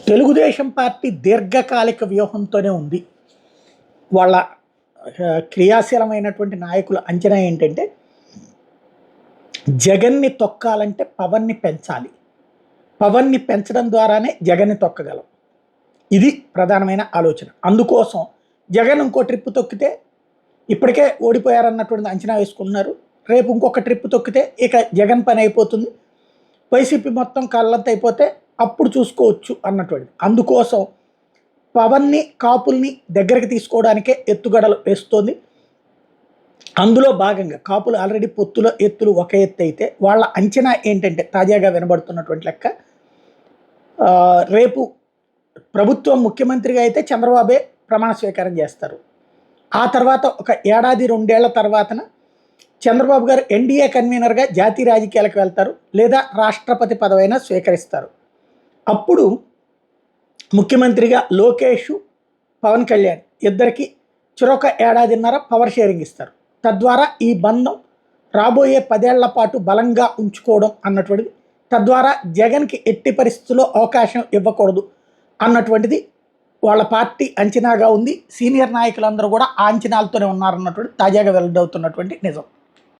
Telugu Desam party దీర్ఘకాలిక వ్యూహంతోనే ఉంది. వాళ్ళ క్రియాశీలమైనటువంటి నాయకుల అంచనా ఏంటంటే, జగన్‌ని తొక్కాలంటే పవన్‌ని పెంచాలి. పవన్‌ని పెంచడం ద్వారానే జగన్‌ని తొక్కగలం. ఇది ప్రధానమైన ఆలోచన. అందుకోసం జగన్ ఇంకో ట్రిప్ తొక్కితే ఇప్పటికే ఓడిపోయారన్నటువంటిది అంచనా వేసుకుంటున్నారు. రేపు ఇంకొక ట్రిప్ తొక్కితే ఇక జగన్ పని అయిపోతుంది. వైసీపీ మొత్తం కళ్ళంతైపోతే అప్పుడు చూసుకోవచ్చు అన్నటువంటిది. అందుకోసం పవన్ని, కాపుల్ని దగ్గరికి తీసుకోవడానికే ఎత్తుగడలు వేస్తోంది. అందులో భాగంగా కాపులు ఆల్రెడీ పొత్తుల ఎత్తులు ఒక ఎత్తు అయితే, వాళ్ళ అంచనా ఏంటంటే తాజాగా వినబడుతున్నటువంటి లెక్క, రేపు ప్రభుత్వం ముఖ్యమంత్రిగా అయితే చంద్రబాబే ప్రమాణ స్వీకారం చేస్తారు. ఆ తర్వాత ఒక ఏడాది, 2 ఏళ్ల తర్వాతన చంద్రబాబు గారు ఎన్డీఏ కన్వీనర్గా జాతీయ రాజకీయాలకు వెళ్తారు, లేదా రాష్ట్రపతి పదవైనా స్వీకరిస్తారు. అప్పుడు ముఖ్యమంత్రిగా లోకేష్, పవన్ కళ్యాణ్ ఇద్దరికి చెరొక ఏడాదిన్నర పవర్ షేరింగ్ ఇస్తారు. తద్వారా ఈ బంధం రాబోయే 10 ఏళ్ల పాటు బలంగా ఉంచుకోవడం అన్నటువంటిది, తద్వారా జగన్కి ఎట్టి పరిస్థితుల్లో అవకాశం ఇవ్వకూడదు అన్నటువంటిది వాళ్ళ పార్టీ అంచనాగా ఉంది. సీనియర్ నాయకులందరూ కూడా ఆ అంచనాలతోనే ఉన్నారన్నటువంటి తాజాగా వెల్లడవుతున్నటువంటి నిజం.